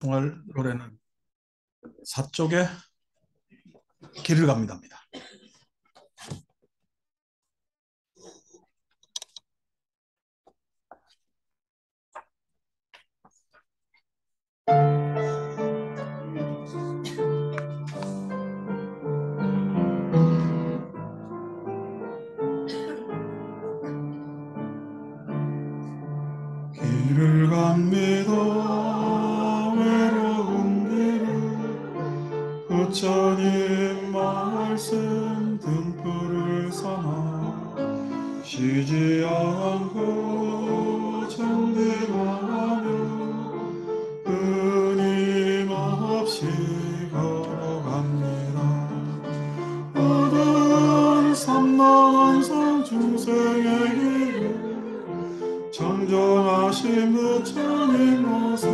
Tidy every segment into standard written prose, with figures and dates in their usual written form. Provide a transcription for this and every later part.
오늘 노래는 사쪽의 길을 갑니다입니다. 길을 갑니다. 외로운 길을 부처님 말씀 등불을 삼아 쉬지 않고 정진하며 끊임없이 걸어갑니다. 모든 삼만상 중생의 길을 정정하신 부처님 모습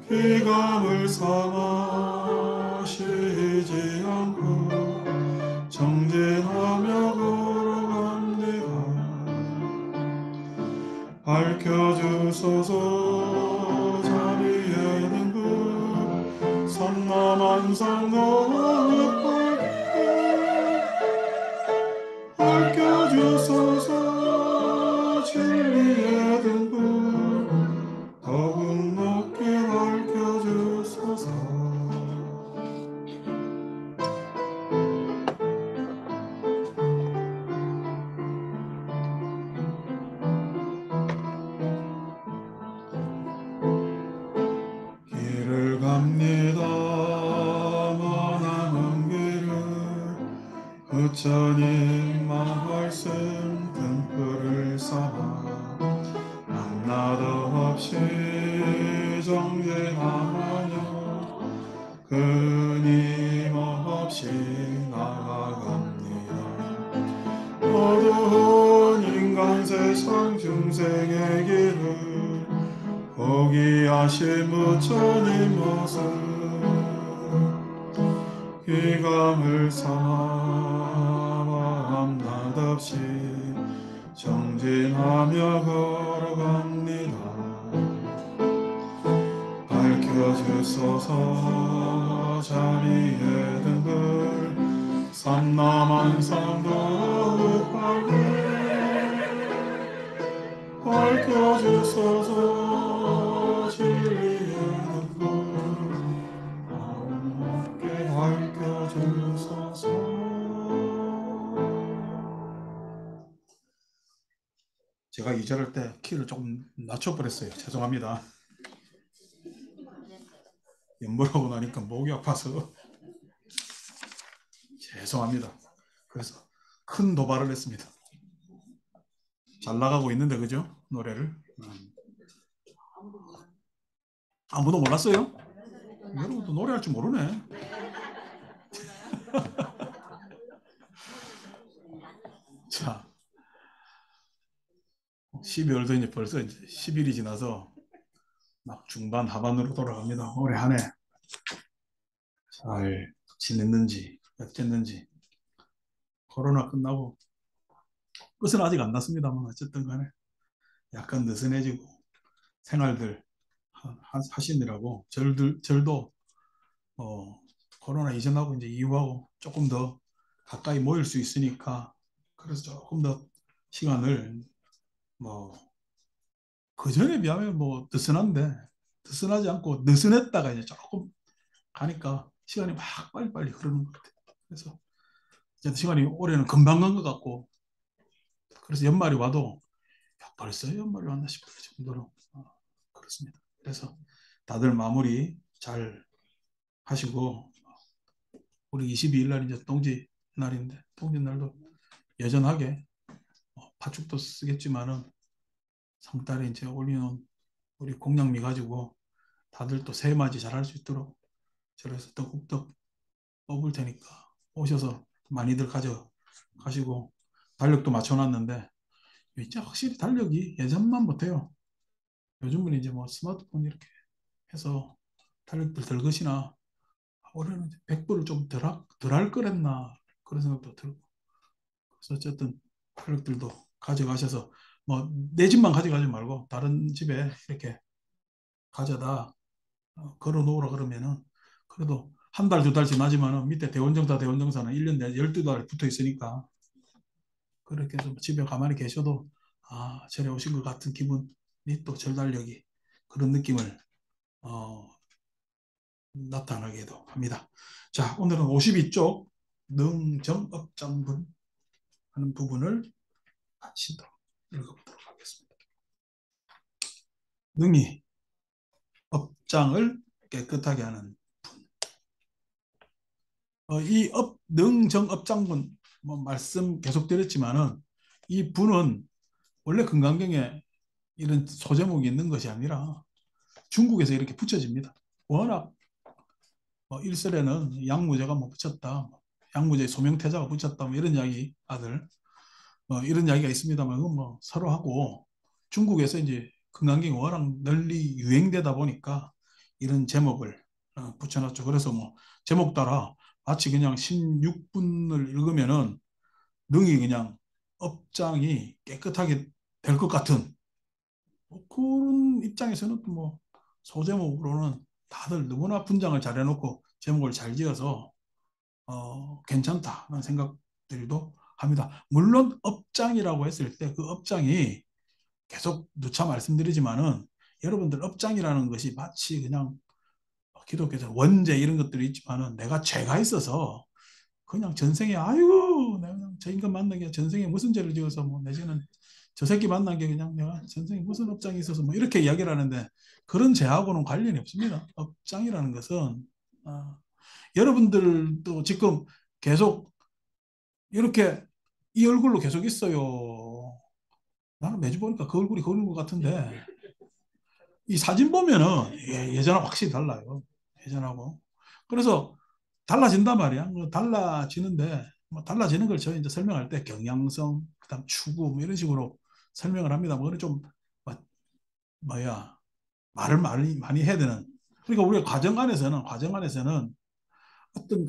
귀감을 삼아 쉬지 않고 정진하며 걸어갑니다. 밝혀주소서 자비의 등불 삼라만상 거룩하게 밝혀주소서 진리의 등불 더욱 높게 밝혀주소서. 길을 갑니다. 머나먼 길을 부처님 말씀 등불을 삼아 밤낮 없이 정진하며 끊임없이 나아갑니다. 모든 인간 세상 중생의 길을 포기하신 부처님 모습 귀감을 삼아 밤낮 없이 정진하며 걸어갑니다. 밝혀주소서 자비의 등불 삼라만상 거룩하게 밝혀주소서 진리의 등불 더욱 높게 밝혀주소서. 제가 2절 할 때 키를 조금 낮춰버렸어요. 죄송합니다. 연보라고 나니까 목이 아파서 죄송합니다. 그래서 큰 도발을 했습니다. 잘 나가고 있는데 그죠? 노래를 아무도 몰랐어요? 여러분도 노래할 줄 모르네. 자, 12월도 이제 벌써 이제 10일이 지나서 막 중반 하반으로 돌아갑니다. 올해 한 해 잘 지냈는지 어쨌는지 코로나 끝나고 끝은 아직 안 났습니다만 어쨌든 간에 약간 느슨해지고 생활들 하시느라고 절도 코로나 이전하고 이제 이후하고 조금 더 가까이 모일 수 있으니까 그래서 조금 더 시간을 뭐 그전에 비하면 뭐 느슨하지 않고 느슨했다가 이제 조금 가니까 시간이 막 빨리빨리 흐르는 것 같아요. 그래서 이제 시간이 올해는 금방 간 것 같고 그래서 연말이 와도 야, 벌써 연말이 왔나 싶을 정도로 그렇습니다. 그래서 다들 마무리 잘 하시고 우리 22일 날 이제 동지 날인데 동지 날도 여전하게 팥죽도 쓰겠지만은 성달에 이제 올리는 우리 공양미 가지고 다들 또 새해 맞이 잘할 수 있도록 저래서 떡국떡 뽑을 테니까 오셔서 많이들 가져가시고 달력도 맞춰놨는데 이제 확실히 달력이 예전만 못해요. 요즘은 이제 뭐 스마트폰 이렇게 해서 달력들 덜 것이나 올해는 100불을 좀 덜 할 거랬나 그런 생각도 들고 그래서 어쨌든 달력들도 가져가셔서 뭐 내 집만 가져가지 말고 다른 집에 이렇게 가져다 걸어 놓으라 그러면은 그래도 한 달, 두 달 지나지만은 밑에 대원정사, 대원정사는 1년 내 12달 붙어 있으니까 그렇게 좀 집에 가만히 계셔도 절에 오신 것 같은 기분이 또 절달력이 그런 느낌을 어, 나타나기도 합니다. 자, 오늘은 52쪽 능정업장분 하는 부분을 같이 또 읽어보도록 하겠습니다. 능이 업장을 깨끗하게 하는 이 능정업장분 뭐 말씀 계속 드렸지만은 이 분은 원래 금강경에 이런 소제목이 있는 것이 아니라 중국에서 이렇게 붙여집니다. 워낙 일설에는 양무제가 뭐 붙였다, 양무제 소명태자가 붙였다, 뭐 이런 이야기 아들 이런 이야기가 있습니다만 그건 뭐 서로 하고 중국에서 이제 금강경이 워낙 널리 유행되다 보니까 이런 제목을 붙여놨죠. 그래서 뭐 제목 따라 마치 그냥 16분을 읽으면은 능이 그냥 업장이 깨끗하게 될 것 같은 그런 입장에서는 뭐 소제목으로는 다들 너무나 분장을 잘 해놓고 제목을 잘 지어서 괜찮다는 생각들도 합니다. 물론 업장이라고 했을 때 그 업장이 계속 누차 말씀드리지만은 여러분들 업장이라는 것이 마치 그냥 기독교에서 원죄 이런 것들이 있지만은 내가 죄가 있어서 그냥 전생에 아이고 내가 그냥 저 인간 만난 게 전생에 무슨 죄를 지어서 뭐 내지는 저 새끼 만난 게 그냥 내가 전생에 무슨 업장이 있어서 뭐 이렇게 이야기를 하는데 그런 죄하고는 관련이 없습니다. 업장이라는 것은 아, 여러분들도 지금 계속 이렇게 이 얼굴로 계속 있어요. 나는 매주 보니까 그 얼굴이 그 얼굴 같은데 이 사진 보면은 예전하고 확실히 달라요. 예전하고. 그래서 달라진단 말이야. 뭐 달라지는데 뭐 달라지는 걸 저희 이제 설명할 때 경향성, 그다음 추구 뭐 이런 식으로 설명을 합니다. 뭐 좀 뭐야 말을 많이 해야 되는. 그러니까 우리가 과정 안에서는 어떤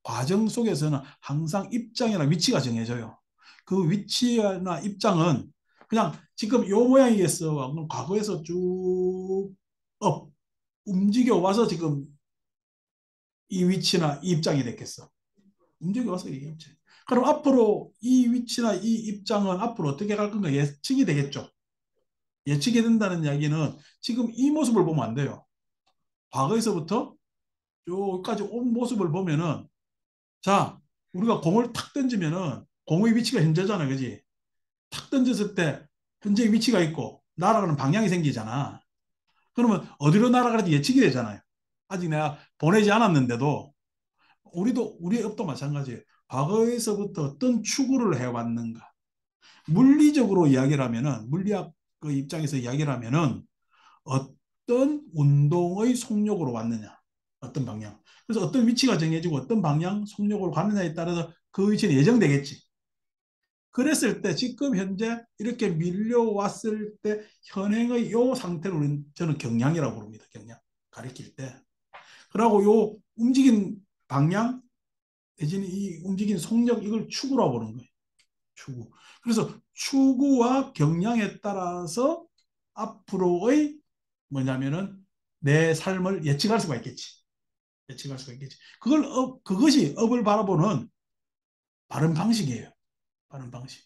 과정 속에서는 항상 입장이나 위치가 정해져요. 그 위치나 입장은 그냥 지금 요 모양이겠어. 그럼 과거에서 쭉 움직여 와서 지금 이 위치나 이 입장이 됐겠어. 움직여 와서 이 입장. 그럼 앞으로 이 위치나 이 입장은 앞으로 어떻게 갈 건가 예측이 되겠죠. 예측이 된다는 이야기는 지금 이 모습을 보면 안 돼요. 과거에서부터 여기까지 온 모습을 보면은 자, 우리가 공을 탁 던지면은 공의 위치가 현재잖아, 그지? 탁 던졌을 때 현재 위치가 있고 날아가는 방향이 생기잖아. 그러면 어디로 날아가는지 예측이 되잖아요. 아직 내가 보내지 않았는데도 우리의 업도 마찬가지예요. 과거에서부터 어떤 추구를 해왔는가. 물리적으로 이야기를 하면은 물리학 그 입장에서 이야기를 하면은 어떤 운동의 속력으로 왔느냐. 어떤 방향. 그래서 어떤 위치가 정해지고 어떤 방향 속력으로 가느냐에 따라서 그 위치는 예정되겠지. 그랬을 때 지금 현재 이렇게 밀려왔을 때 현행의 요 상태를 저는 경향이라고 부릅니다. 경향. 가리킬 때. 그리고 요 움직인 방향 내지는 이 움직인 속력 이걸 추구라고 보는 거예요. 추구. 그래서 추구와 경향에 따라서 앞으로의 뭐냐면은 내 삶을 예측할 수가 있겠지. 예측할 수가 있겠지. 그것이 업을 바라보는 바른 방식이에요. 바른 방식.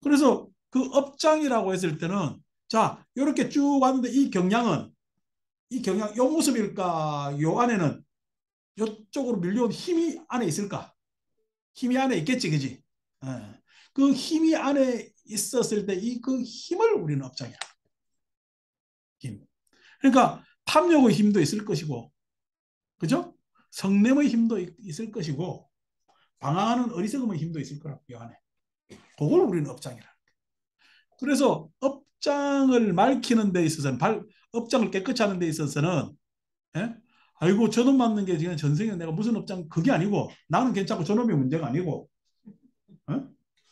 그래서 그 업장이라고 했을 때는 자, 이렇게 쭉 왔는데 이 경향 요 모습일까? 요 안에는 이쪽으로 밀려온 힘이 안에 있을까? 힘이 안에 있겠지, 그지? 예. 그 힘이 안에 있었을 때 이 그 힘을 우리는 업장이야. 힘. 그러니까 탐욕의 힘도 있을 것이고, 그죠? 성냄의 힘도 있을 것이고, 방황하는 어리석음의 힘도 있을 거라고 이 안에. 그걸 우리는 업장이라. 그래서 업장을 맑히는 데 있어서는 업장을 깨끗이 하는 데 있어서는 예? 아이고 저놈 맞는 게 지금 전생에 내가 무슨 업장 그게 아니고 나는 괜찮고 저놈이 문제가 아니고 예?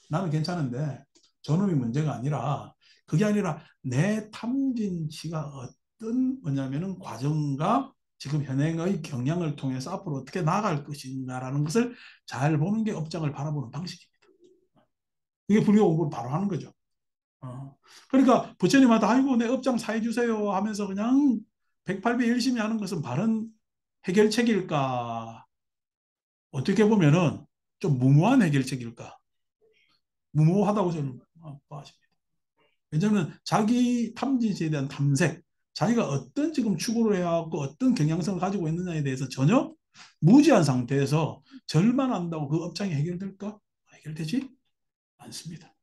나는 괜찮은데 저놈이 문제가 아니라 그게 아니라 내 탐진치가 어떤 뭐냐면은 과정과 지금 현행의 경향을 통해서 앞으로 어떻게 나아갈 것인가라는 것을 잘 보는 게 업장을 바라보는 방식입니다. 이게 불교 공부를 바로 하는 거죠. 그러니까 부처님한테 아이고 내 업장 사해 주세요 하면서 그냥 108배 열심히 하는 것은 바른 해결책일까? 어떻게 보면은 좀 무모한 해결책일까? 무모하다고 저는 봐집니다. 왜냐하면 자기 탐진시에 대한 탐색, 자기가 어떤 지금 추구를 해야 하고 어떤 경향성을 가지고 있느냐에 대해서 전혀 무지한 상태에서 절만 한다고 그 업장이 해결될까? 해결되지 않습니다.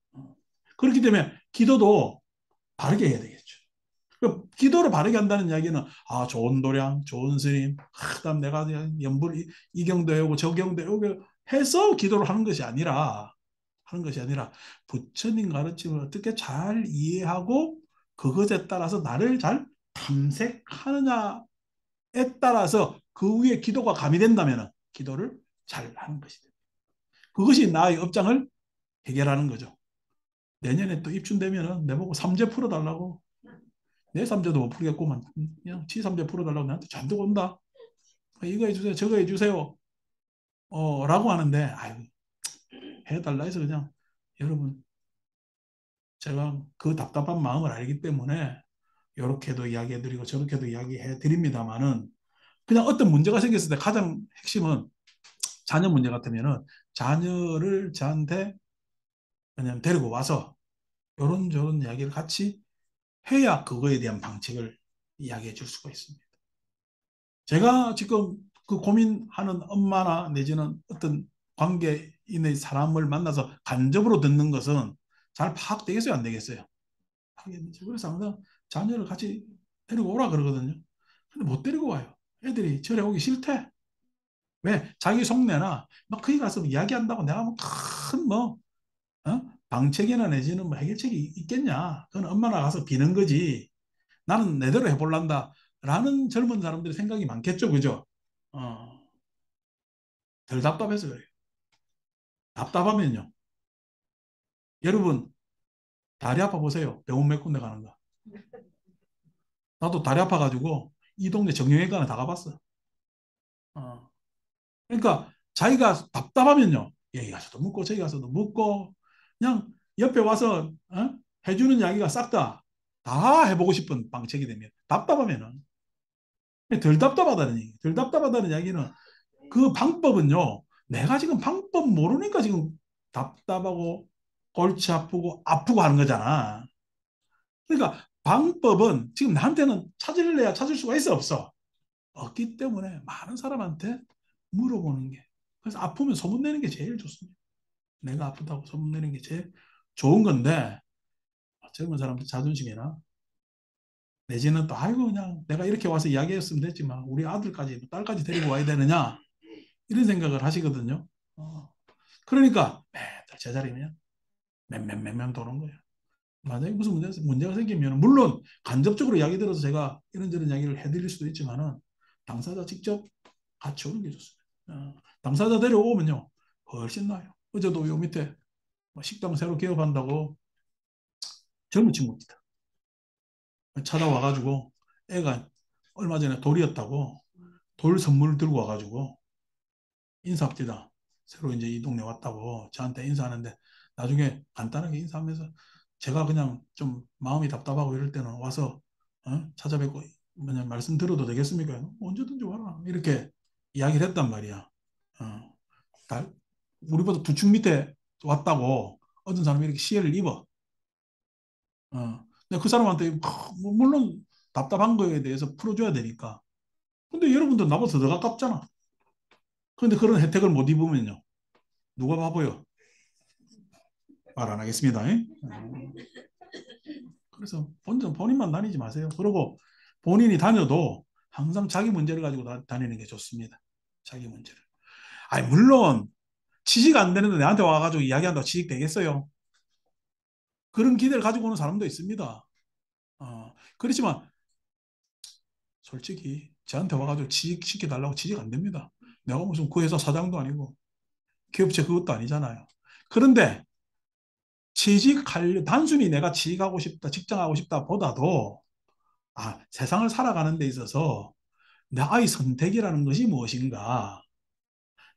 그렇기 때문에 기도도 바르게 해야 되겠죠. 기도를 바르게 한다는 이야기는 좋은 도량, 좋은 스님, 그다음 내가 연불 이 경도 외우고 저 경도 외우고 해서 기도를 하는 것이 아니라 부처님 가르침을 어떻게 잘 이해하고 그것에 따라서 나를 잘 탐색하느냐에 따라서 그 위에 기도가 가미된다면 기도를 잘 하는 것이다. 그것이 나의 업장을 해결하는 거죠. 내년에 또 입춘되면 내보고 삼재 풀어달라고. 내 삼재도 못 풀겠구만. 그냥 지 삼재 풀어달라고 나한테 잔뜩 온다. 이거 해주세요. 저거 해주세요. 라고 하는데 아유, 해달라 해서 그냥 여러분 제가 그 답답한 마음을 알기 때문에 이렇게도 이야기해드리고 저렇게도 이야기해드립니다만은 그냥 어떤 문제가 생겼을 때 가장 핵심은 자녀 문제 같으면은 자녀를 저한테 그냥 데리고 와서 요런저런 이야기를 같이 해야 그거에 대한 방책을 이야기해 줄 수가 있습니다. 제가 지금 그 고민하는 엄마나 내지는 어떤 관계인의 사람을 만나서 간접으로 듣는 것은 잘 파악되겠어요, 안 되겠어요? 하겠죠. 그래서 항상 자녀를 같이 데리고 오라 그러거든요. 근데 못 데리고 와요. 애들이 절에 오기 싫대. 왜? 자기 속내나 막 거기 가서 이야기한다고 내가 뭐큰뭐 방책이나 내지는 뭐 해결책이 있겠냐? 그건 엄마나 가서 비는 거지. 나는 내대로 해볼란다. 라는 젊은 사람들의 생각이 많겠죠, 그죠? 어, 덜 답답해서 그래요. 답답하면요. 여러분, 다리 아파 보세요. 병원 몇 군데 가는 거. 나도 다리 아파가지고 이 동네 정형외과는 다 가봤어. 어. 그러니까 자기가 답답하면요. 여기 가서도 묻고 저기 가서도 묻고 그냥 옆에 와서 해주는 이야기가 싹 다 해보고 싶은 방책이 되면 답답하면은 덜 답답하다는 이야기는 그 방법은요. 내가 지금 방법 모르니까 지금 답답하고 골치 아프고 하는 거잖아. 그러니까 방법은 지금 나한테는 찾을래야 찾을 수가 있어 없어. 없기 때문에 많은 사람한테 물어보는 게. 그래서 아프면 소문내는 게 제일 좋습니다. 내가 아프다고 소문내는 게 제일 좋은 건데 젊은 사람들 자존심이나 내지는 또 아이고 그냥 내가 이렇게 와서 이야기했으면 됐지만 우리 아들까지 딸까지 데리고 와야 되느냐 이런 생각을 하시거든요. 그러니까 매달 제자리면 몇 명 도는 거예요. 만약에 무슨 문제가 생기면 물론 간접적으로 이야기 들어서 제가 이런저런 이야기를 해드릴 수도 있지만은 당사자 직접 같이 오는 게 좋습니다. 당사자 데려오면요 훨씬 나아요. 어제도 요 밑에 식당 새로 개업한다고 젊은 친구입니다. 찾아와가지고 애가 얼마 전에 돌이었다고 돌 선물을 들고 와가지고 인사합니다. 새로 이제 이 동네 왔다고 저한테 인사하는데 나중에 간단하게 인사하면서 제가 그냥 좀 마음이 답답하고 이럴 때는 와서 찾아뵙고 그냥 말씀 들어도 되겠습니까? 언제든지 와라. 이렇게 이야기를 했단 말이야. 어, 우리보다 두 축 밑에 왔다고 어떤 사람이 이렇게 시해를 입어. 근데 그 사람한테 물론 답답한 거에 대해서 풀어줘야 되니까. 근데 여러분들 나보다 더 가깝잖아. 그런데 그런 혜택을 못 입으면요. 누가 바보요? 말 안 하겠습니다. 그래서 본인만 다니지 마세요. 그리고 본인이 다녀도 항상 자기 문제를 가지고 다니는 게 좋습니다. 자기 문제를. 아니, 물론 취직 안 되는데 내한테 와가지고 이야기한다고 취직 되겠어요? 그런 기대를 가지고 오는 사람도 있습니다. 그렇지만 솔직히 저한테 와가지고 취직시켜달라고 취직 안 됩니다. 내가 무슨 그 회사 사장도 아니고 기업체 그것도 아니잖아요. 그런데 단순히 내가 취직하고 싶다, 직장하고 싶다 보다도 세상을 살아가는 데 있어서 나의 선택이라는 것이 무엇인가?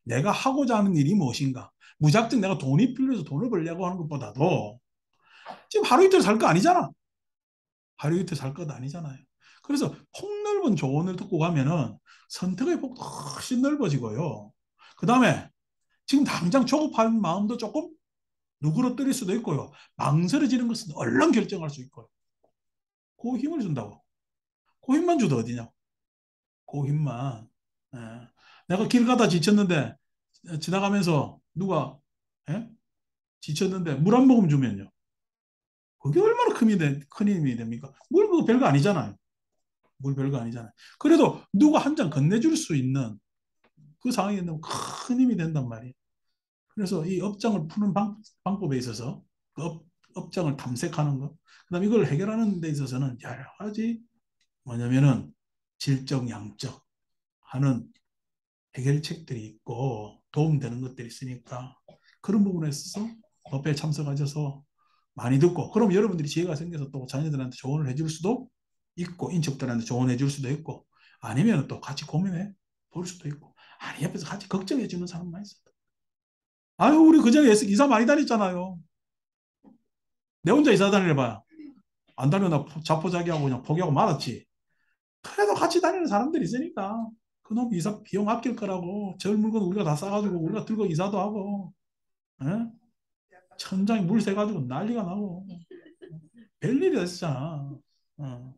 내가 하고자 하는 일이 무엇인가? 무작정 내가 돈이 필요해서 돈을 벌려고 하는 것보다도 지금 하루 이틀 살 거 아니잖아. 하루 이틀 살 것 아니잖아요. 그래서 폭넓은 조언을 듣고 가면은 선택의 폭도 훨씬 넓어지고요. 그 다음에 지금 당장 조급한 마음도 조금 누그러뜨릴 수도 있고요. 망설여지는 것은 얼른 결정할 수 있고요. 그 힘을 준다고. 그 힘만 주도 어디냐고. 그 힘만. 예. 내가 길 가다 지쳤는데 지나가면서 누가 예? 지쳤는데 물 한 모금 주면요. 그게 얼마나 큰 힘이 됩니까? 물 그거 별거 아니잖아요. 물 별거 아니잖아요. 그래도 누가 한 잔 건네줄 수 있는 그 상황이 너무 큰 힘이 된단 말이에요. 그래서 이 업장을 푸는 방법에 있어서 그 업장을 탐색하는 것, 그다음 이걸 해결하는 데 있어서는 여러 가지 뭐냐면은 질적, 양적 하는 해결책들이 있고 도움되는 것들이 있으니까 그런 부분에 있어서 법회에 참석하셔서 많이 듣고 그럼 여러분들이 지혜가 생겨서 또 자녀들한테 조언을 해줄 수도 있고 인척들한테 조언해 줄 수도 있고 아니면 또 같이 고민해 볼 수도 있고 아니 옆에서 같이 걱정해 주는 사람만 있어. 아유 우리 그전에 이사 많이 다녔잖아요. 내 혼자 이사 다니려봐요. 안 다녀나 자포자기하고 그냥 포기하고 말았지. 그래도 같이 다니는 사람들이 있으니까 그놈 이사 비용 아낄 거라고 절 물건 우리가 다 싸가지고 우리가 들고 이사도 하고 에? 천장에 물 새가지고 난리가 나고 별일이 됐잖아. 어.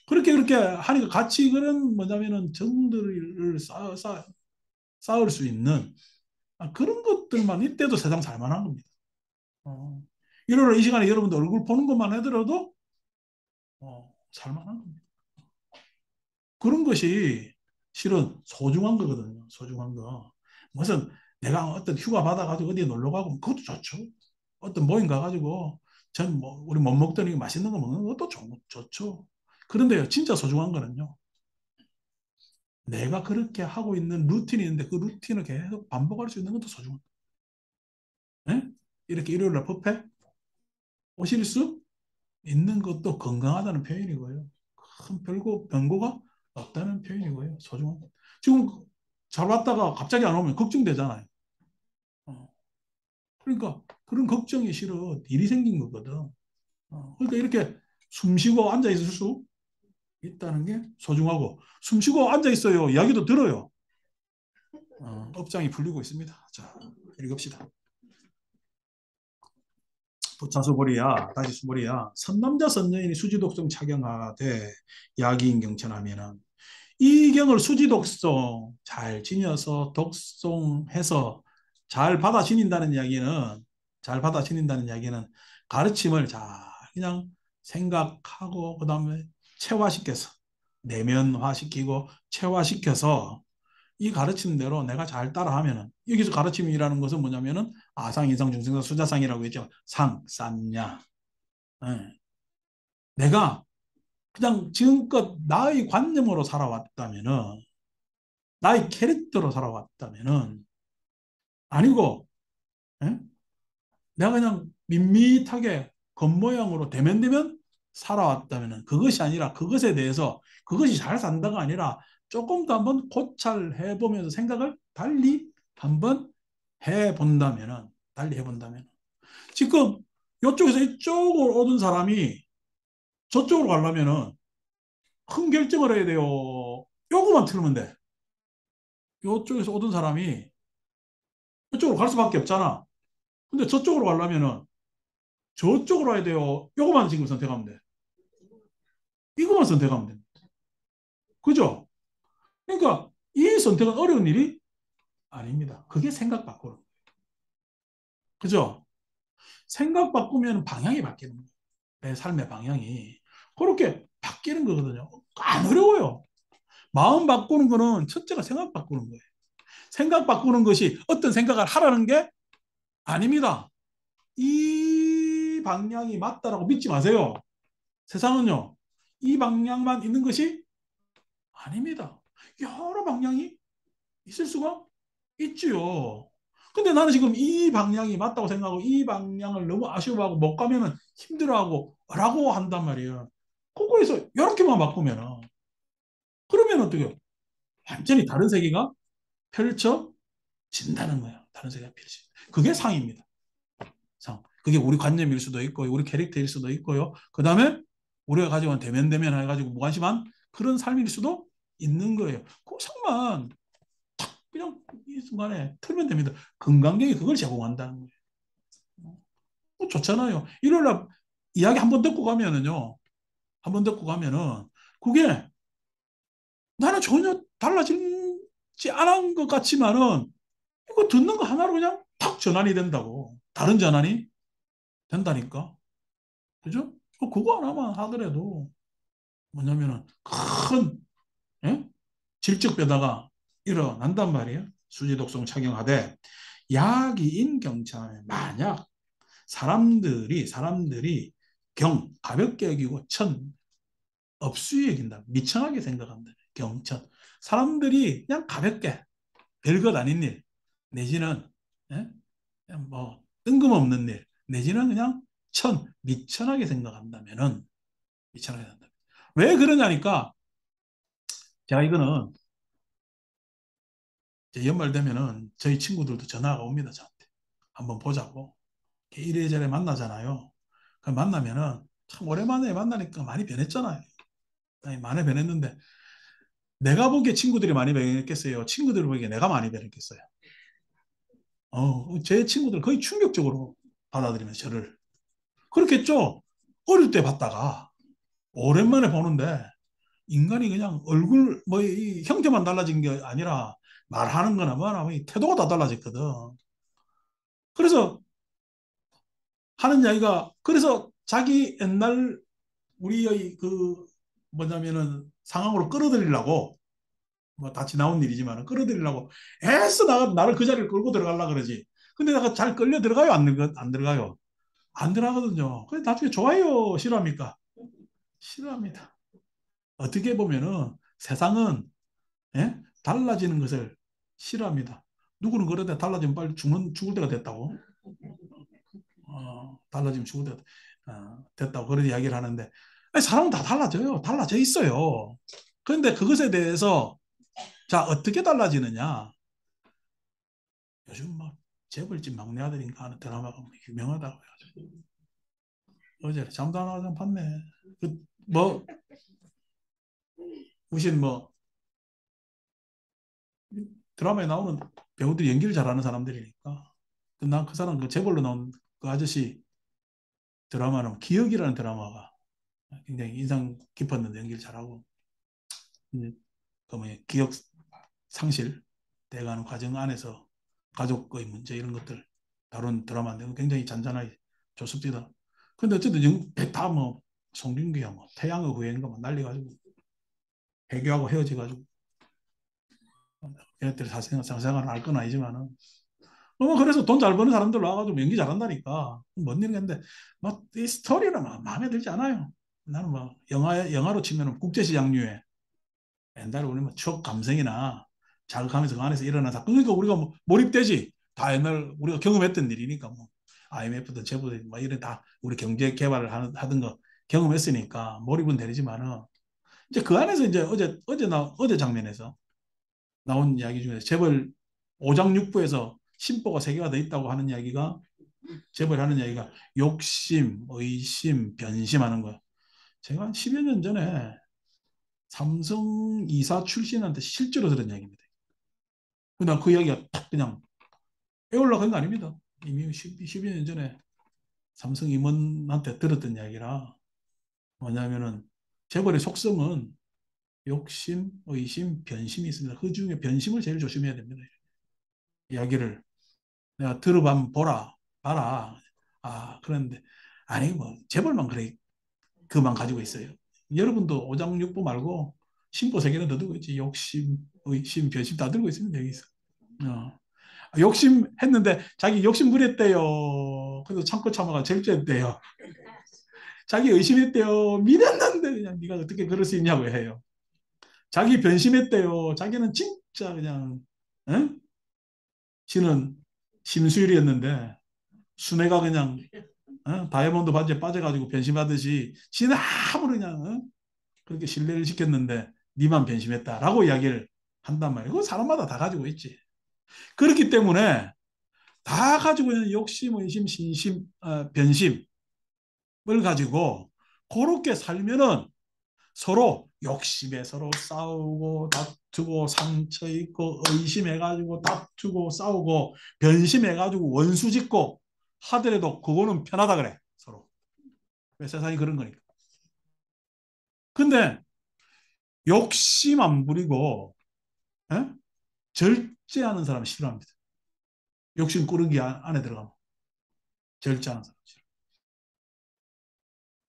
그렇게 하니까 같이 그런 뭐냐면은 정들을 쌓을 수 있는 그런 것들만 이때도 세상 살만한 겁니다. 어. 1월 이 시간에 여러분들 얼굴 보는 것만 하더라도 살만한 겁니다. 그런 것이 실은 소중한 거거든요. 소중한 거. 무슨 내가 어떤 휴가 받아가지고 어디 놀러 가고 그것도 좋죠. 어떤 모임 가가지고 전 뭐 우리 못 먹더니 맛있는 거 먹는 것도 좋죠. 그런데요, 진짜 소중한 거는요. 내가 그렇게 하고 있는 루틴이 있는데 그 루틴을 계속 반복할 수 있는 것도 소중한 거예요. 예? 이렇게 일요일 날 법회 오실 수 있는 것도 건강하다는 표현이고요. 큰 변고가 없다는 표현이고요. 소중한 거. 지금 잘 왔다가 갑자기 안 오면 걱정되잖아요. 어. 그러니까 그런 걱정이 싫어 일이 생긴 거거든. 그러니까 이렇게 숨 쉬고 앉아 있을 수 있다는 게 소중하고 숨 쉬고 앉아 있어요. 이야기도 들어요. 업장이 풀리고 있습니다. 자, 읽읍시다. 부차수보리야, 다시 수보리야. 선남자 선녀인이 수지독성 착용하되 야기인 경천하면은 이 경을 수지독송 잘 지녀서 독송해서 잘 받아 지닌다는 이야기는 가르침을 잘 그냥 생각하고 그다음에 체화시켜서 내면화시키고 체화시켜서 이 가르침대로 내가 잘 따라하면은 여기서 가르침이라는 것은 뭐냐면은 아상, 인상, 중생사, 수자상이라고 했죠. 상, 쌌냐. 예. 내가 그냥 지금껏 나의 관념으로 살아왔다면은 나의 캐릭터로 살아왔다면은 아니고 예? 내가 그냥 밋밋하게 겉모양으로 대면대면 살아왔다면은 그것이 아니라 그것에 대해서 그것이 잘 산다가 아니라 조금 더 한번 고찰해 보면서 생각을 한번 달리 해본다면은 지금 이쪽에서 이쪽으로 오던 사람이 저쪽으로 가려면은 큰 결정을 해야 돼요. 요거만 틀면 돼. 이쪽에서 오던 사람이 이쪽으로 갈 수밖에 없잖아. 근데 저쪽으로 가려면은 저쪽으로 와야 돼요. 요거만 지금 선택하면 돼. 이거만 선택하면 돼. 그죠? 그러니까 이 선택은 어려운 일이 아닙니다. 그게 생각 바꾸는 거예요. 그죠? 생각 바꾸면 방향이 바뀌는 거예요. 내 삶의 방향이. 그렇게 바뀌는 거거든요. 안 어려워요. 마음 바꾸는 거는 첫째가 생각 바꾸는 거예요. 생각 바꾸는 것이 어떤 생각을 하라는 게 아닙니다. 이 방향이 맞다라고 믿지 마세요. 세상은요, 이 방향만 있는 것이 아닙니다. 여러 방향이 있을 수가 있지요. 근데 나는 지금 이 방향이 맞다고 생각하고 이 방향을 너무 아쉬워하고 못 가면은 힘들어하고 라고 한단 말이에요. 그거에서 이렇게만 바꾸면은 그러면 어떻게 완전히 다른 세계가 펼쳐진다는 거예요. 다른 세계가 펼쳐진다. 그게 상입니다. 상. 그게 우리 관념일 수도 있고 우리 캐릭터일 수도 있고요. 그 다음에 우리가 가지고 있는 대면대면 해가지고 무관심한 그런 삶일 수도 있는 거예요. 그 상만 그냥 이 순간에 틀면 됩니다. 건강경이 그걸 제공한다는 거예요. 좋잖아요. 일요일 날 이야기 한번 듣고 가면은요. 한번 듣고 가면은 그게 나는 전혀 달라지지 않은 것 같지만은 이거 듣는 거 하나로 그냥 탁 전환이 된다고. 다른 전환이 된다니까. 그죠? 그거 하나만 하더라도 뭐냐면은 큰 예? 질적 변화가 일어난단 말이에요. 수지독성 착용하되 약이인 경참에 만약 사람들이 가볍게 여기고 업수위 여긴다. 미천하게 생각한다. 경천. 사람들이 그냥 가볍게 별것 아닌 일 내지는 예? 그냥 뭐 뜬금없는 일 내지는 그냥 미천하게 생각한다면은 미천하게 생각한다. 왜 그러냐니까 제가 이거는 이제 연말 되면은 저희 친구들도 전화가 옵니다. 저한테. 한번 보자고. 이래저래 만나잖아요. 그 만나면은 참 오랜만에 만나니까 많이 변했잖아요. 아니, 많이 변했는데 내가 보기에 친구들이 많이 변했겠어요. 친구들이 보기에 내가 많이 변했겠어요. 제 친구들 거의 충격적으로 받아들이면서 저를. 그렇겠죠? 어릴 때 봤다가 오랜만에 보는데 인간이 그냥 얼굴 뭐 이 형태만 달라진 게 아니라 말하는 거나 뭐나 뭐 태도가 다 달라졌거든. 그래서 하는 이야기가 그래서 자기 옛날 우리의 그 뭐냐면은 상황으로 끌어들이려고 뭐 같이 나온 일이지만 끌어들이려고 애써 나를 그 자리를 끌고 들어가려 그러지. 근데 내가 잘 끌려 들어가요? 안 들어가요? 안 들어가거든요. 그래 나중에 좋아요? 싫어합니까? 싫어합니다. 어떻게 보면은 세상은 예? 달라지는 것을 싫어합니다. 누구는 그러대 달라지면 빨리 죽을 때가 됐다고. 달라지면 죽을 때가 됐다고 그런 이야기를 하는데 아니, 사람은 다 달라져요. 달라져 있어요. 그런데 그것에 대해서 자 어떻게 달라지느냐? 요즘 막 재벌집 막내 아들인가 하는 드라마가 뭐 유명하다고 해가지고 어제 잠도 안 하고 봤네. 뭐 무슨 뭐 드라마에 나오는 배우들이 연기를 잘하는 사람들이니까 난 그 사람 그 재벌로 나온 그 아저씨 드라마는 기억이라는 드라마가 굉장히 인상 깊었는데 연기를 잘하고 그 뭐냐 기억 상실 돼가는 과정 안에서 가족의 문제 이런 것들 다룬 드라마인데 굉장히 잔잔하게 좋습니다. 근데 어쨌든 다뭐 송중기야 뭐 태양의 후예인가 뭐 난리가지고 해교하고 헤어져가지고 얘네들 사생활을 알 건 아니지만은 그래서 돈 잘 버는 사람들 와가지고 연기 잘한다니까 뭔 일인데 막이 스토리는 마음에 들지 않아요. 나는 뭐 영화로 치면은 국제시장류에 옛날에 우리 뭐 추억 감성이나 자극하면서 그 안에서 일어난 사건 그러니까 우리가 뭐 몰입되지 다 옛날 우리가 경험했던 일이니까 뭐 IMF든 재부든 뭐 이런 다 우리 경제 개발을 하던 거 경험했으니까 몰입은 되지만은 이제 그 안에서 이제 어제 장면에서 나온 이야기 중에 재벌 오장육부에서 심보가 세 개가 더 있다고 하는 이야기가 재벌 하는 이야기가 욕심, 의심, 변심하는 거야. 제가 한 10여 년 전에 삼성 이사 출신한테 실제로 들은 이야기입니다. 그냥 그 이야기가 딱 그냥 에올라간 거 아닙니다. 이미 10여 년 전에 삼성 임원한테 들었던 이야기라 뭐냐면은 재벌의 속성은 욕심, 의심, 변심이 있습니다. 그 중에 변심을 제일 조심해야 됩니다. 이야기를 내가 들어보면 봐라. 그런데 아니 뭐 재벌만 그래 그만 가지고 있어요. 여러분도 오장육부 말고 심보 세 개는 더 들고 있지. 욕심, 의심, 변심 다 들고 있습니다. 여기서. 욕심했는데 자기 욕심 부렸대요. 그래서 참고 참아가 절제했대요. 자기 의심했대요. 믿었는데 그냥 네가 어떻게 그럴 수 있냐고 해요. 자기 변심했대요. 자기는 진짜 그냥 응? 지는 심수일이었는데 순애가 그냥 다이아몬드 반지에 빠져가지고 변심하듯이 지는 아무리 그냥 그렇게 신뢰를 시켰는데 니만 변심했다라고 이야기를 한단 말이에요. 그거 사람마다 다 가지고 있지. 그렇기 때문에 다 가지고 있는 욕심, 의심, 신심, 변심을 가지고 그렇게 살면은 서로 욕심에 서로 싸우고 다투고 상처 있고 의심해가지고 다투고 싸우고 변심해가지고 원수 짓고 하더라도 그거는 편하다 그래 서로. 왜 세상이 그런 거니까. 근데 욕심 안 부리고 에? 절제하는 사람 싫어합니다. 욕심 꾸러기 안에 들어가면 절제하는 사람 싫어.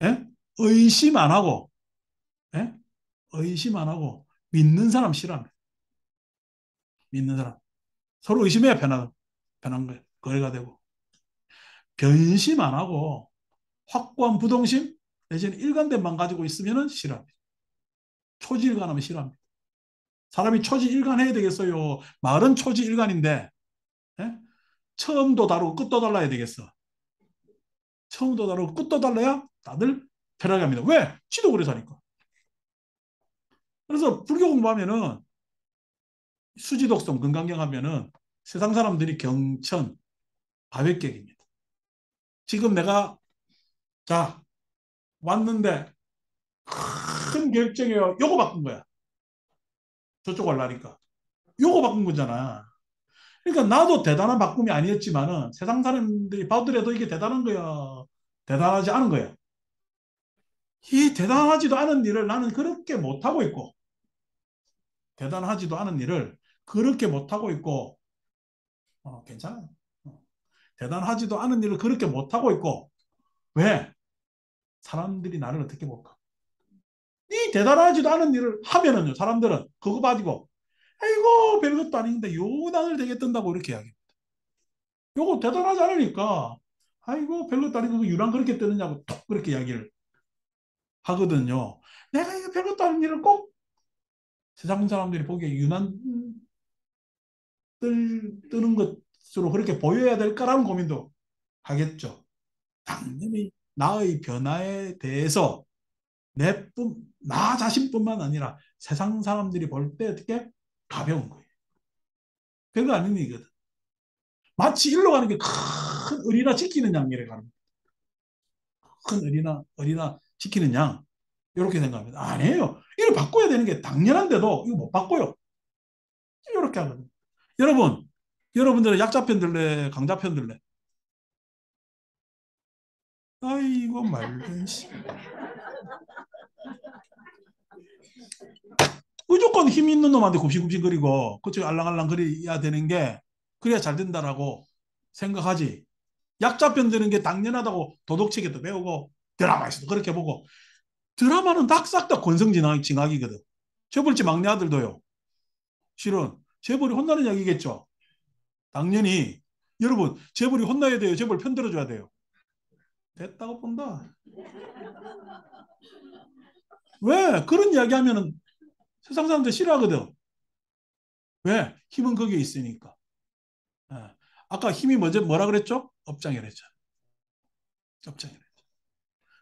에? 의심 안 하고 에? 의심 안 하고 믿는 사람 싫어합니다. 믿는 사람 서로 의심해야 편한 거예요. 거래가 되고 변심 안 하고 확고한 부동심 내지는 일관됨만 가지고 있으면 싫어합니다. 초지일관하면 싫어합니다. 사람이 초지일관해야 되겠어요. 말은 초지일관인데 에? 처음도 다르고 끝도 달라야 되겠어. 처음도 다르고 끝도 달라야 다들 편하게 합니다. 왜? 지도 오래 사니까. 그래서 불교 공부하면은 수지독성 건강경 하면은 세상 사람들이 경천 바베격입니다. 지금 내가 자 왔는데 큰 결정이에요. 요거 바꾼 거야. 저쪽 갈라니까. 요거 바꾼 거잖아. 그러니까 나도 대단한 바꿈이 아니었지만은 세상 사람들이 봐더라도 이게 대단한 거야. 대단하지 않은 거야. 이 대단하지도 않은 일을 나는 그렇게 못하고 있고 대단하지도 않은 일을 그렇게 못하고 있고 괜찮아. 어, 대단하지도 않은 일을 그렇게 못하고 있고 왜? 사람들이 나를 어떻게 볼까? 이 대단하지도 않은 일을 하면은요 사람들은 그거 가지고 아이고 별것도 아닌데 요단을 되게 뜬다고 이렇게 이야기해. 요거 대단하지 않으니까 아이고 별것도 아니고 그 유난 그렇게 뜨느냐고 톡 그렇게 이야기를 하거든요. 내가 이거 별것도 아닌 일을 꼭 세상 사람들이 보기에 유난 뜨는 것으로 그렇게 보여야 될까라는 고민도 하겠죠. 당연히 나의 변화에 대해서 나 자신뿐만 아니라 세상 사람들이 볼 때 어떻게 가벼운 거예요. 별거 아닌 일이거든. 마치 일로 가는 게 큰 어리나 지키는 양이래 가는 큰 어리나 지키는 양 이렇게 생각합니다. 아니에요. 이걸 바꿔야 되는 게 당연한데도 이거 못 바꿔요. 이렇게 하거든요. 여러분들은 약자편 들래 강자편 들래? 아이고 말든 씨. 무조건 힘 있는 놈한테 굽신굽신거리고 그쪽 알랑알랑 거려야 되는 게 그래야 잘 된다라고 생각하지. 약자편 드는 게 당연하다고 도덕책에도 배우고 드라마에서도 그렇게 보고 드라마는 싹 다 권성징악이거든. 재벌집 막내 아들도요. 실은 재벌이 혼나는 이야기겠죠. 당연히 여러분 재벌이 혼나야 돼요. 재벌 편들어줘야 돼요. 됐다고 본다. 왜? 그런 이야기 하면은 세상 사람들 싫어하거든. 왜? 힘은 거기에 있으니까. 예. 아까 힘이 먼저 뭐라 그랬죠? 업장이랬죠. 업장이랬죠.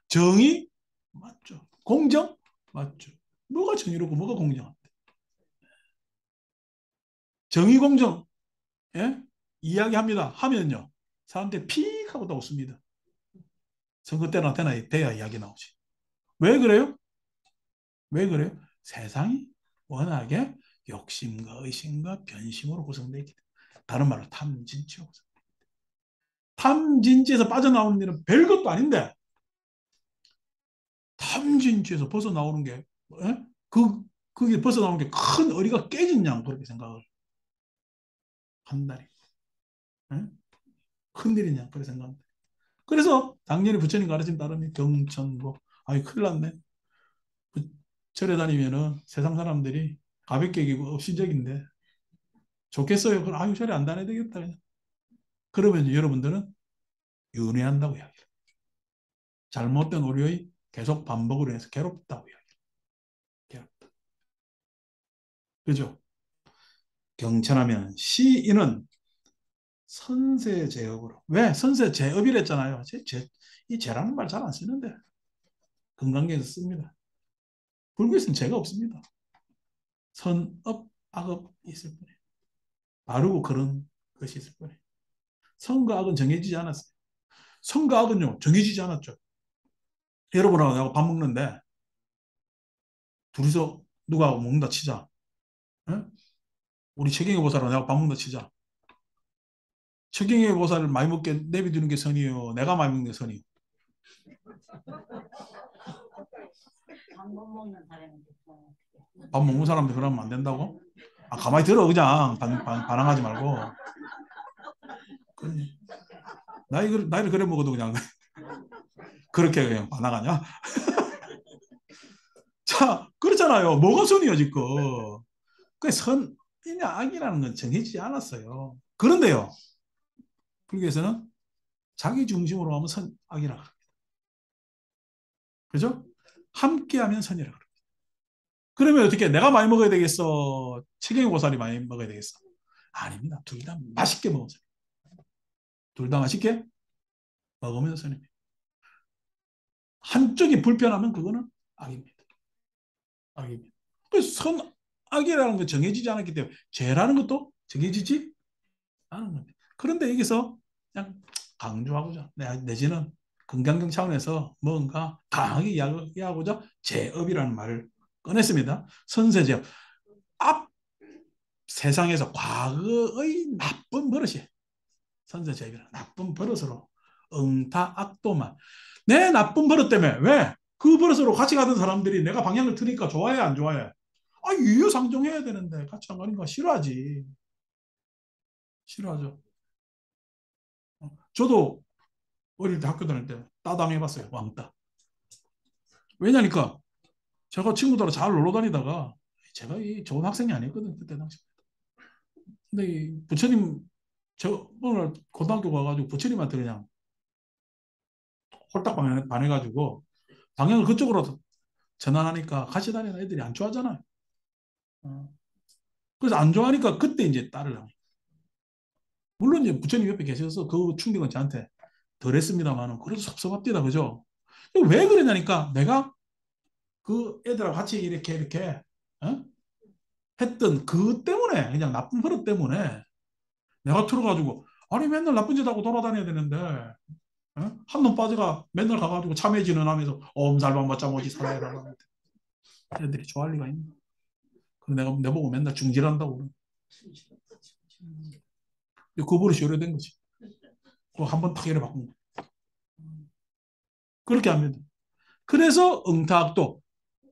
정의? 맞죠. 공정? 맞죠. 뭐가 정의롭고 뭐가 공정한데? 정의 공정 예? 이야기합니다. 하면요. 사람들이 픽 하고 다 웃습니다. 선거 때나 돼야 이야기 나오지. 왜 그래요? 왜 그래요? 세상이 워낙에 욕심과 의심과 변심으로 구성되어 있기 때문에 다른 말로 탐진치로 구성. 탐진치에서 빠져나오는 일은 별것도 아닌데 탐진치에서 벗어나오는 게 예? 그게 벗어나오는 게 큰 어리가 깨진 양 그렇게 생각을 한다니. 예? 큰일인 양 그렇게 생각합니다. 그래서 당연히 부처님 가르침 따르면 경천고 아이 큰일 났네. 절에 다니면은 세상 사람들이 가볍게 여기고 업신적인데 좋겠어요. 그럼 아유 절에 안 다녀야 되겠다. 그냥. 그러면 여러분들은 윤회한다고 이야기해요. 잘못된 오류의 계속 반복으로 해서 괴롭다고 이야기해요. 괴롭다. 그죠? 경천하면 시인은 선세제업으로. 왜? 선세제업이랬잖아요. 이 제라는 말 잘 안 쓰는데 건강계에서 씁니다. 불교에서는 제가 없습니다. 선업, 악업이 있을 뿐이에요. 바르고 그런 것이 있을 뿐이에요. 선과 악은 정해지지 않았어요. 선과 악은요, 정해지지 않았죠. 여러분하고 내가 밥 먹는데 둘이서 누가 먹는다 치자. 응? 우리 최경희 보살하고 내가 밥 먹는다 치자. 최경희 보살을 많이 먹게 내비두는 게 선이요, 내가 많이 먹는 게 선이요. 밥 먹는 사람들 그러면 안 된다고? 아, 가만히 들어 그냥 반항하지 말고. 나이를 그래 먹어도 그냥 그렇게 그냥 반항하냐? 자, 그렇잖아요. 뭐가 선이요 지금? 그 선이냐 악이라는 건 정해지지 않았어요. 그런데요, 불교에서는 자기 중심으로 하면 선, 악이라고 합니다. 그죠? 함께하면 선이라고 합니다. 그러면 어떻게 내가 많이 먹어야 되겠어? 최경희 보살이 많이 먹어야 되겠어? 아닙니다. 둘 다 맛있게 먹으세요. 둘 다 맛있게 먹으면 선입니다. 한쪽이 불편하면 그거는 악입니다. 악입니다. 그래서 선악이라는 거 정해지지 않았기 때문에 죄라는 것도 정해지지 않은 겁니다. 그런데 여기서 그냥 강조하고자 내지는 건강경 차원에서 뭔가 강하게 이야기하고자 제업이라는 말을 꺼냈습니다. 선세제업. 앞 세상에서 과거의 나쁜 버릇이 선세제업이라는 나쁜 버릇으로 응타악도만 내 나쁜 버릇 때문에 왜? 그 버릇으로 같이 가던 사람들이 내가 방향을 트니까 좋아해 안 좋아해? 아, 유유상종해야 되는데 같이 안 가니까 싫어하지. 싫어하죠. 저도 어릴 때 학교 다닐 때 따당해봤어요. 왕따. 왜냐니까 제가 친구들하고 잘 놀러 다니다가 제가 이 좋은 학생이 아니었거든 그때 당시. 근데 이 부처님 저 오늘 고등학교 가가지고 부처님한테 그냥 홀딱 반해가지고 방향을 그쪽으로 전환하니까 같이 다니는 애들이 안 좋아하잖아요. 어. 그래서 안 좋아하니까 그때 이제 딸을 하고. 물론 이제 부처님 옆에 계셔서 그 충격은 저한테 덜 했습니다만은 그래도 섭섭합니다. 그죠? 왜 그러냐니까 내가 그 애들하고 같이 이렇게 어? 했던 그 때문에 그냥 나쁜 버릇 때문에 내가 틀어가지고 아니 맨날 나쁜 짓 하고 돌아다녀야 되는데 어? 한놈 빠져가 맨날 가가지고 참해지는 하면서 엄살만 받자 뭐지 살아야 애들이 좋아할 리가 있나. 그래서 내가 내보고 맨날 중질한다고 그래. 그 버릇이 오래된 거지. 그거 한번 탁 이래 바꾼 거. 그렇게 합니다. 그래서 응타악도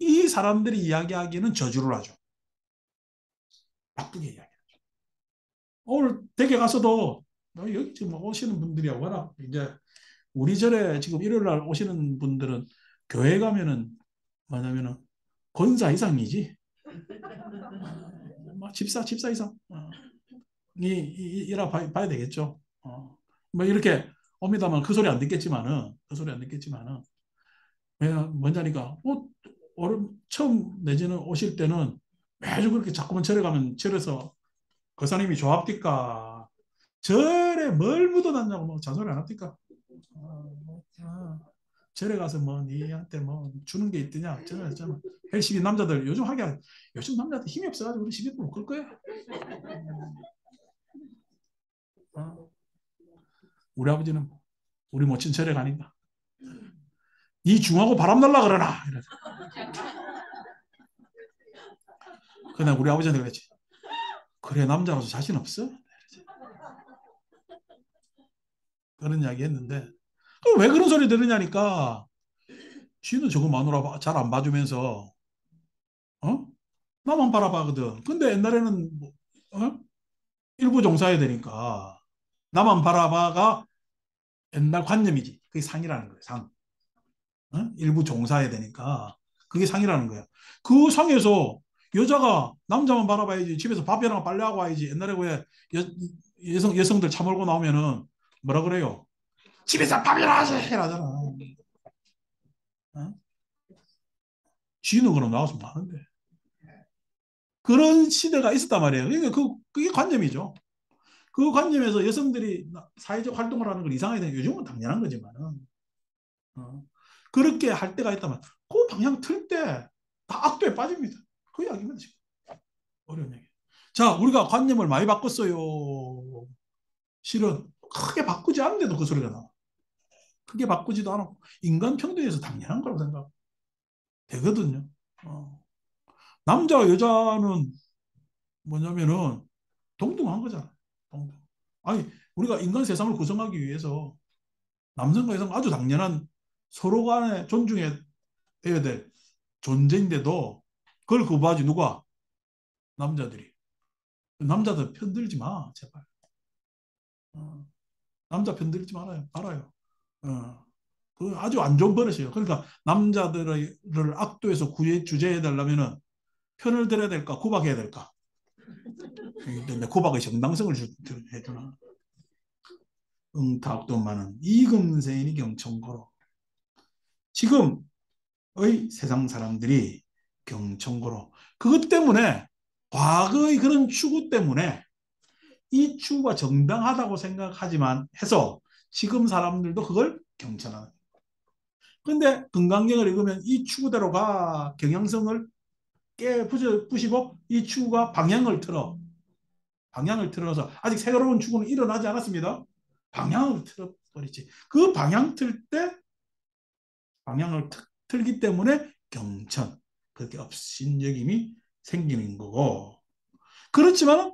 이 사람들이 이야기하기에는 저주를 하죠. 나쁘게 이야기하죠. 오늘 댁에 가서도 여기 지금 오시는 분들이 워낙 이제 우리 절에 지금 일요일 날 오시는 분들은 교회 가면은 뭐냐면은 권사 이상이지. 집사 이상. 이라 봐야 되겠죠. 뭐 이렇게 옵니다만 그 소리 안 듣겠지만은 그 소리 안 듣겠지만은 뭔자니까 처음 내지는 오실 때는 매주 그렇게 자꾸만 절에 가면 절에서 거사님이 좋합니까? 절에 뭘 묻어놨냐고 뭐 잔소리 안 합니까? 절에 가서 뭐 니한테 뭐 주는 게 있더냐 저는 헬시비 남자들 요즘 남자들 힘이 없어가지고 우리 시비도 못 걸 거야. 어, 우리 아버지는 우리 모친 절에 가니까 이 중하고 바람 날라 그러나 이래. 그냥 우리 아버지한테 그랬지. 그래 남자라서 자신 없어? 그런 이야기 했는데 왜 그런 소리 들으냐니까 지는 저거 마누라 잘 안 봐주면서 어? 나만 바라봐거든. 근데 옛날에는 뭐, 어? 일부 종사해야 되니까 나만 바라봐가 옛날 관념이지. 그게 상이라는 거예요. 상. 어? 일부 종사해야 되니까 그게 상이라는 거야. 그 상에서 여자가 남자만 바라봐야지. 집에서 밥이랑 빨래하고 와야지. 옛날에 왜 여성들 차 몰고 나오면은 뭐라 그래요? 집에서 밥이나 하지! 이러잖아. 어? 쥐는 그럼 나와서 뭐 하는데. 그런 시대가 있었단 말이에요. 그러니까 그게 관념이죠. 그 관념에서 여성들이 사회적 활동을 하는 걸 이상하게 되는 요즘은 당연한 거지만은 그렇게 할 때가 있다면 그 방향 틀 때 다 악도에 빠집니다. 그 이야기입니다. 지금. 어려운 얘기. 자, 우리가 관념을 많이 바꿨어요. 실은 크게 바꾸지 않는데도 그 소리가 나와. 크게 바꾸지도 않고 인간 평등에서 당연한 거라고 생각되거든요. 남자 여자는 뭐냐면은 동등한 거잖아. 동등. 아니 우리가 인간 세상을 구성하기 위해서 남성과 여성 아주 당연한 서로 간에 존중해야 될 존재인데도 그걸 거부하지 누가? 남자들이. 남자들 편들지 마 제발. 어, 남자 편들지 말아요. 알아요. 그 아주 안 좋은 버릇이에요. 그러니까 남자들을 악도에서 주제해 달라면은 편을 들어야 될까 구박해야 될까? 내 구박의 정당성을 해주나? 응탁도 많은 이금세인이 경청고로 지금의 세상 사람들이 경청고로 그것 때문에 과거의 그런 추구 때문에 이 추구가 정당하다고 생각하지만 해서 지금 사람들도 그걸 경청하는. 근데 금강경을 읽으면 이 추구대로 가 경향성을 부시고 이 추구가 방향을 틀어서 아직 새로운 추구는 일어나지 않았습니다. 방향을 틀어버리지. 그 방향 틀 때 방향을 틀기 때문에 경천 그렇게 업신여김이 생기는 거고 그렇지만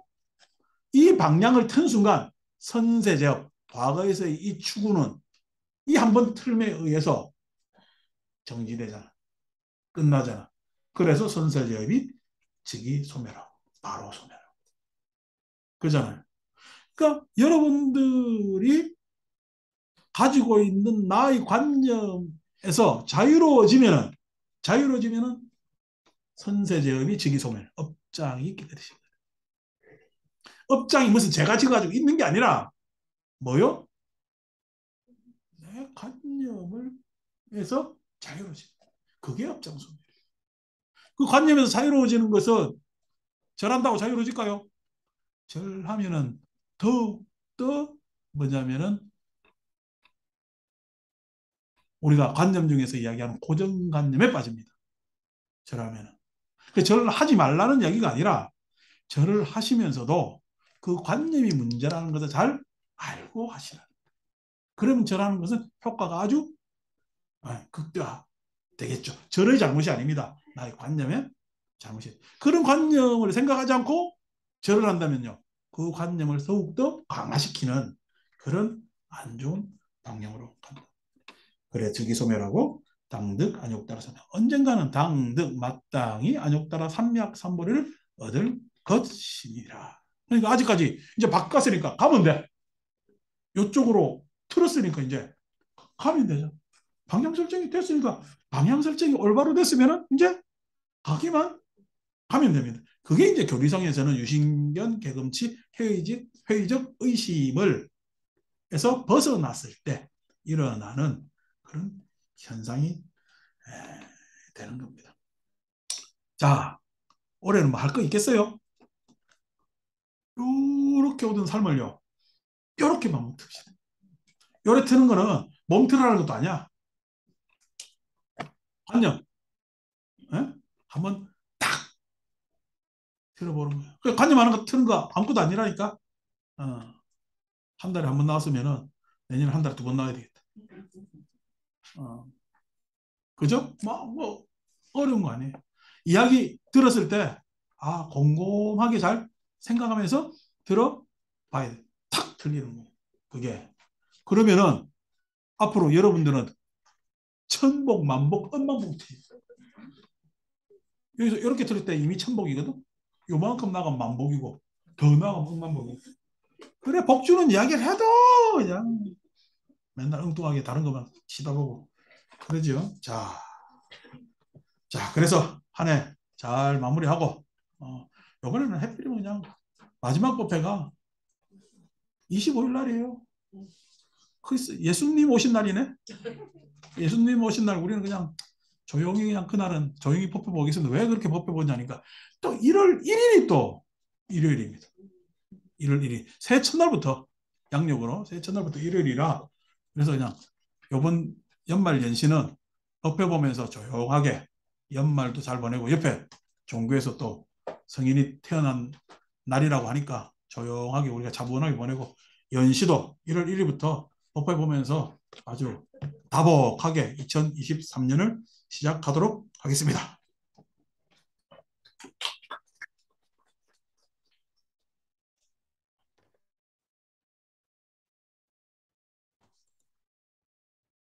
이 방향을 튼 순간 선세제업 과거에서의 이 추구는 이 한 번 틀에 의해서 정지되잖아. 끝나잖아. 그래서 선세제업이 즉위 소멸하고 바로 소멸하고 그잖아요. 그러니까 여러분들이 가지고 있는 나의 관념에서 자유로워지면은 선세제업이 직위소멸, 업장이 있게 되십니다. 업장이 무슨 제가 지금 가지고 있는 게 아니라 뭐요? 내 관념을 해서 자유로워집니다. 그게 업장 소멸. 그 관념에서 자유로워지는 것은 절한다고 자유로워질까요? 절하면은 더욱더 뭐냐면은 우리가 관념 중에서 이야기하는 고정관념에 빠집니다. 절하면은. 절을 하지 말라는 얘기가 아니라 절을 하시면서도 그 관념이 문제라는 것을 잘 알고 하시라. 그러면 절하는 것은 효과가 아주 극대화되겠죠. 절의 잘못이 아닙니다. 나의 관념의 잘못이. 그런 관념을 생각하지 않고 절을 한다면요. 그 관념을 더욱더 강화시키는 그런 안 좋은 방향으로 간다. 그래 즉위소멸하고 당득 안욕따라 소멸. 언젠가는 당득 마땅히 안욕따라 삼맥삼보리를 얻을 것이니라. 그러니까 아직까지 이제 바꿨으니까 가면 돼. 이쪽으로 틀었으니까 이제 가면 되죠. 방향 설정이 됐으니까 방향 설정이 올바로 됐으면 이제 가기만 하면 됩니다. 그게 이제 교리상에서는 유신견, 개금치, 회의적 의심을 해서 벗어났을 때 일어나는 그런 현상이 되는 겁니다. 자, 올해는 뭐 할 거 있겠어요? 이렇게 오던 삶을요. 이렇게만 못 틉시다. 요래 트는 거는 몸 틀어라는 것도 아니야. 관념. 예? 한번 딱 틀어보는 거야. 관념하는 거 트는 거 아무것도 아니라니까. 어, 한 달에 한 번 나왔으면은 내년에 한 달에 두 번 나와야 되겠다. 어, 그죠? 뭐 어려운 거 아니에요. 이야기 들었을 때, 곰곰하게 잘 생각하면서 들어봐야 돼. 탁 틀리는 거예요. 그게. 그러면은 앞으로 여러분들은 천복, 만복, 억만복 틀려. 여기서 이렇게 들을 때 이미 천복이거든. 요만큼 나가면 만복이고 더 나가면 억만복이고. 그래 복주는 이야기를 해도 그냥 맨날 엉뚱하게 다른 것만 치다보고 그러죠. 자 그래서 한 해 잘 마무리하고 요번에는 해필이면 그냥 마지막 법회가 25일 날이에요. 예수님 오신 날이네. 예수님 오신 날 우리는 그냥 조용히 그냥 그날은 조용히 법회 보겠습니다. 왜 그렇게 법회 보냐니까 또 1월 1일이 또 일요일입니다. 1월 1일 새해 첫날부터 양력으로 새해 첫날부터 일요일이라 그래서 그냥 요번 연말 연시는 법회 보면서 조용하게 연말도 잘 보내고 옆에 종교에서 또 성인이 태어난 날이라고 하니까 조용하게 우리가 차분하게 보내고 연시도 1월 1일부터 법회 보면서 아주 다복하게 2023년을 시작하도록 하겠습니다.